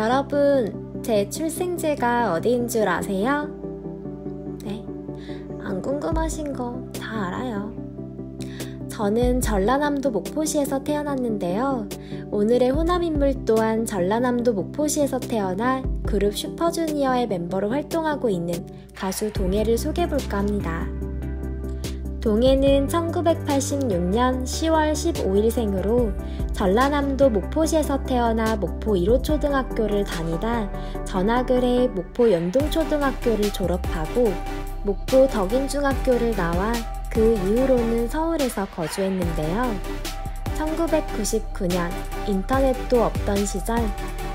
여러분, 제 출생지가 어디인 줄 아세요? 네, 안 궁금하신 거 다 알아요. 저는 전라남도 목포시에서 태어났는데요. 오늘의 호남인물 또한 전라남도 목포시에서 태어나 그룹 슈퍼주니어의 멤버로 활동하고 있는 가수 동해를 소개해볼까 합니다. 동해는 1986년 10월 15일생으로 전라남도 목포시에서 태어나 목포 1호 초등학교를 다니다 전학을 해 목포 연동초등학교를 졸업하고 목포 덕인중학교를 나와 그 이후로는 서울에서 거주했는데요. 1999년 인터넷도 없던 시절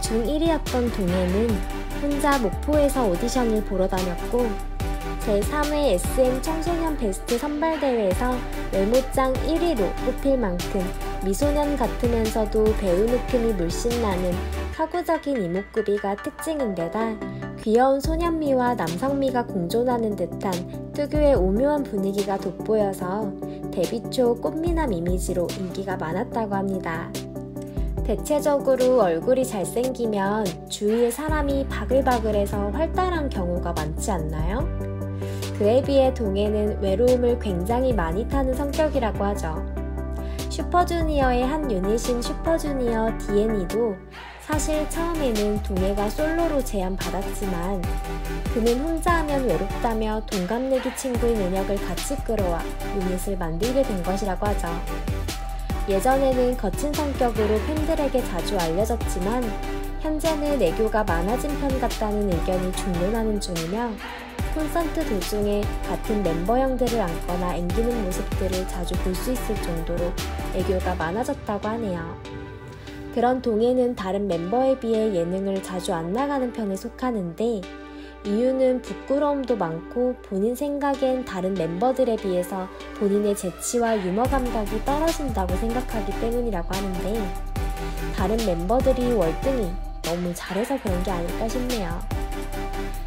중1이었던 동해는 혼자 목포에서 오디션을 보러 다녔고 제3회 SM 청소년 베스트 선발대회에서 메모장 1위로 뽑힐 만큼 미소년 같으면서도 배우 느낌이 물씬 나는 카구적인 이목구비가 특징인데다 귀여운 소년미와 남성미가 공존하는 듯한 특유의 오묘한 분위기가 돋보여서 데뷔 초 꽃미남 이미지로 인기가 많았다고 합니다. 대체적으로 얼굴이 잘생기면 주위에 사람이 바글바글해서 활달한 경우가 많지 않나요? 그에 비해 동해는 외로움을 굉장히 많이 타는 성격이라고 하죠. 슈퍼주니어의 한 유닛인 슈퍼주니어 D&E도 사실 처음에는 동해가 솔로로 제안받았지만 그는 혼자 하면 외롭다며 동갑내기 친구인 은혁을 같이 끌어와 유닛을 만들게 된 것이라고 하죠. 예전에는 거친 성격으로 팬들에게 자주 알려졌지만 현재는 애교가 많아진 편 같다는 의견이 중론하는 중이며 콘서트 도중에 같은 멤버 형들을 안거나 앵기는 모습들을 자주 볼 수 있을 정도로 애교가 많아졌다고 하네요. 그런 동해는 다른 멤버에 비해 예능을 자주 안 나가는 편에 속하는데 이유는 부끄러움도 많고 본인 생각엔 다른 멤버들에 비해서 본인의 재치와 유머 감각이 떨어진다고 생각하기 때문이라고 하는데 다른 멤버들이 월등히 너무 잘해서 그런 게 아닐까 싶네요.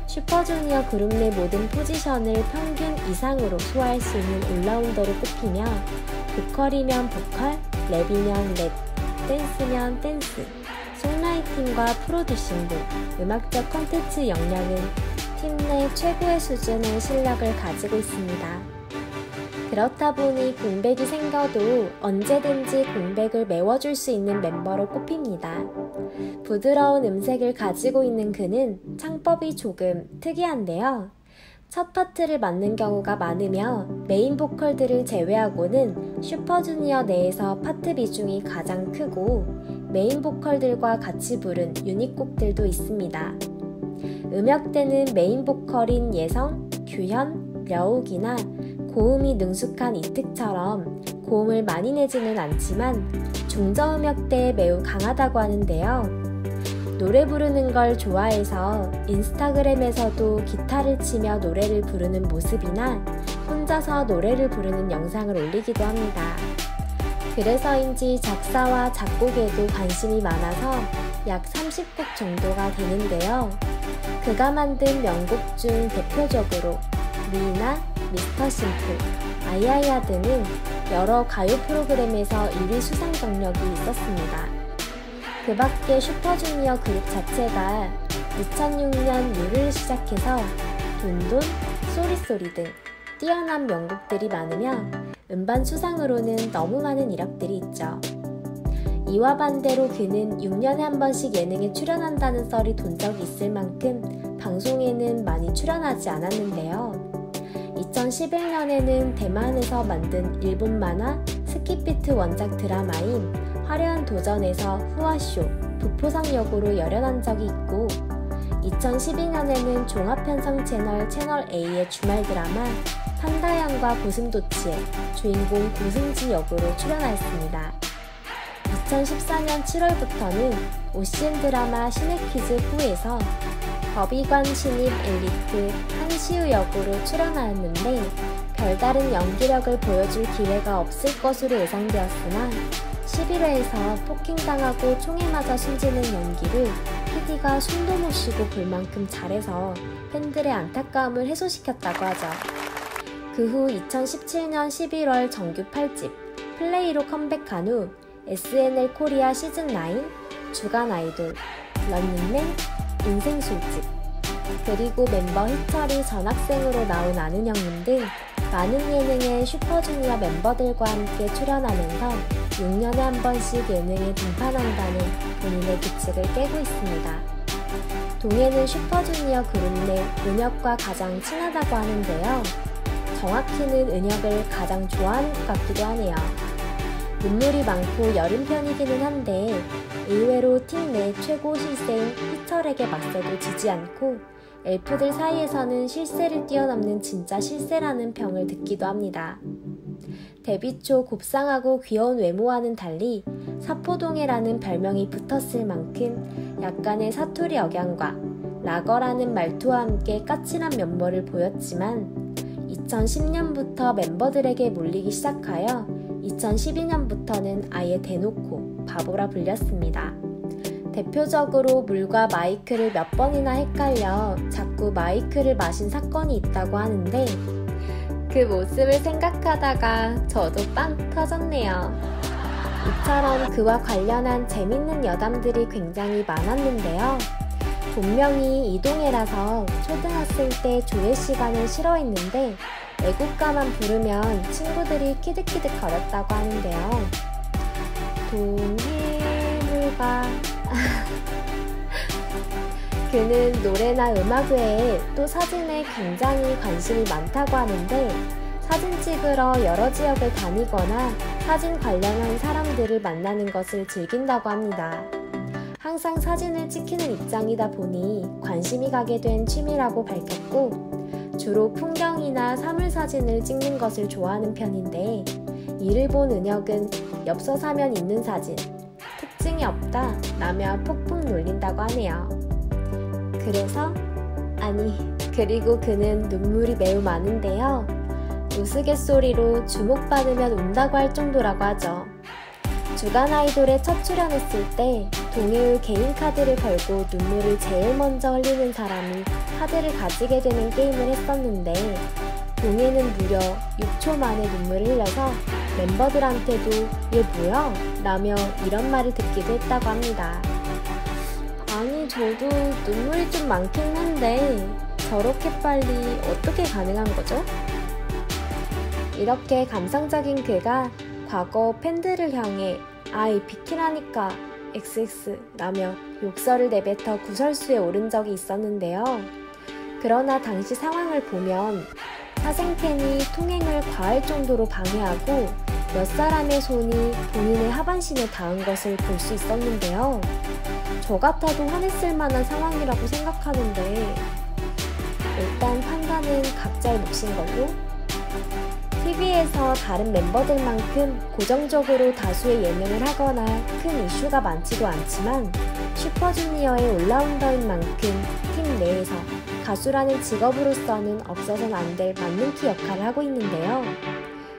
슈퍼주니어 그룹 내 모든 포지션을 평균 이상으로 소화할 수 있는 올라운더로 꼽히며 보컬이면 보컬, 랩이면 랩, 댄스면 댄스, 송라이팅과 프로듀싱 등 음악적 콘텐츠 역량은 팀 내 최고의 수준의 실력을 가지고 있습니다. 그렇다 보니 공백이 생겨도 언제든지 공백을 메워줄 수 있는 멤버로 꼽힙니다. 부드러운 음색을 가지고 있는 그는 창법이 조금 특이한데요. 첫 파트를 맡는 경우가 많으며 메인 보컬들을 제외하고는 슈퍼주니어 내에서 파트 비중이 가장 크고 메인 보컬들과 같이 부른 유닛곡들도 있습니다. 음역대는 메인 보컬인 예성, 규현, 려욱이나 고음이 능숙한 이특처럼 고음을 많이 내지는 않지만 중저음역대에 매우 강하다고 하는데요. 노래 부르는 걸 좋아해서 인스타그램에서도 기타를 치며 노래를 부르는 모습이나 혼자서 노래를 부르는 영상을 올리기도 합니다. 그래서인지 작사와 작곡에도 관심이 많아서 약 30곡 정도가 되는데요. 그가 만든 명곡 중 대표적으로 미나, 미스터 심플, 아이아이아 등은 여러 가요 프로그램에서 1위 수상 경력이 있었습니다. 그 밖에 슈퍼주니어 그룹 자체가 2006년 유를 시작해서 돈돈, 쏘리쏘리 등 뛰어난 명곡들이 많으며 음반 수상으로는 너무 많은 이력들이 있죠. 이와 반대로 그는 6년에 한 번씩 예능에 출연한다는 썰이 돈 적이 있을 만큼 방송에는 많이 출연하지 않았는데요. 2011년에는 대만에서 만든 일본 만화 스킵비트 원작 드라마인 화려한 도전에서 후아쇼, 부포상 역으로 열연한 적이 있고 2012년에는 종합편성 채널 A의 주말 드라마 판다양과 고슴도치의 주인공 고승지 역으로 출연하였습니다. 2014년 7월부터는 오션 드라마 신의 퀴즈 9에서 법의관 신입 엘리트 한시우 역으로 출연하였는데 별다른 연기력을 보여줄 기회가 없을 것으로 예상되었으나 11회에서 폭행당하고 총에 맞아 숨지는 연기를 PD가 숨도 못 쉬고 볼 만큼 잘해서 팬들의 안타까움을 해소시켰다고 하죠. 그 후 2017년 11월 정규 8집 플레이로 컴백한 후 SNL 코리아 시즌9, 주간 아이돌, 런닝맨, 인생 술집, 그리고 멤버 희철이 전학생으로 나온 아는 형님 등 많은 예능에 슈퍼주니어 멤버들과 함께 출연하면서 6년에 한 번씩 예능에 등판한다는 본인의 규칙을 깨고 있습니다. 동해는 슈퍼주니어 그룹 내 은혁과 가장 친하다고 하는데요. 정확히는 은혁을 가장 좋아하는 것 같기도 하네요. 눈물이 많고 여린 편이기는 한데 의외로 팀 내 최고 실세인 희철에게 맞서도 지지 않고 엘프들 사이에서는 실세를 뛰어넘는 진짜 실세라는 평을 듣기도 합니다. 데뷔 초 곱상하고 귀여운 외모와는 달리 사포동해라는 별명이 붙었을 만큼 약간의 사투리 억양과 라거라는 말투와 함께 까칠한 면모를 보였지만 2010년부터 멤버들에게 몰리기 시작하여 2012년부터는 아예 대놓고 바보라 불렸습니다. 대표적으로 물과 마이크를 몇 번이나 헷갈려 자꾸 마이크를 마신 사건이 있다고 하는데 그 모습을 생각하다가 저도 빵 터졌네요. 이처럼 그와 관련한 재밌는 여담들이 굉장히 많았는데요. 본명이 이동해라서 초등학생 때 조회 시간을 싫어했는데 애국가만 부르면 친구들이 키득키득 거렸다고 하는데요. 동해물과 그는 노래나 음악 외에 또 사진에 굉장히 관심이 많다고 하는데 사진 찍으러 여러 지역을 다니거나 사진 관련한 사람들을 만나는 것을 즐긴다고 합니다. 항상 사진을 찍히는 입장이다 보니 관심이 가게 된 취미라고 밝혔고 주로 풍경이나 사물 사진을 찍는 것을 좋아하는 편인데 이를 본 은혁은 엽서 사면 있는 사진, 특징이 없다 라며 폭풍 놀린다고 하네요. 그리고 그는 눈물이 매우 많은데요. 우스갯소리로 주목받으면 운다고 할 정도라고 하죠. 주간 아이돌에 첫 출연했을 때 동해의 개인 카드를 걸고 눈물을 제일 먼저 흘리는 사람이 카드를 가지게 되는 게임을 했었는데 동해는 무려 6초 만에 눈물을 흘려서 멤버들한테도 얘 뭐야? 라며 이런 말을 듣기도 했다고 합니다. 아니 저도 눈물이 좀 많긴 한데 저렇게 빨리 어떻게 가능한 거죠? 이렇게 감성적인 그가 과거 팬들을 향해 아이 비키라니까 XX 라며 욕설을 내뱉어 구설수에 오른 적이 있었는데요. 그러나 당시 상황을 보면 사생팬이 통행을 과할 정도로 방해하고 몇 사람의 손이 본인의 하반신에 닿은 것을 볼 수 있었는데요. 저 같아도 화냈을 만한 상황이라고 생각하는데 일단 판단은 각자의 몫인 걸로. TV에서 다른 멤버들만큼 고정적으로 다수의 예능을 하거나 큰 이슈가 많지도 않지만 슈퍼주니어의 올라운더인 만큼 팀 내에서 가수라는 직업으로서는 없어서는 안 될 만능키 역할을 하고 있는데요.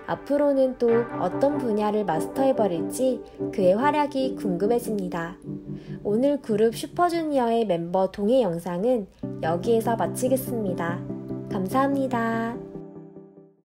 앞으로는 또 어떤 분야를 마스터해버릴지 그의 활약이 궁금해집니다. 오늘 그룹 슈퍼주니어의 멤버 동해 영상은 여기에서 마치겠습니다. 감사합니다.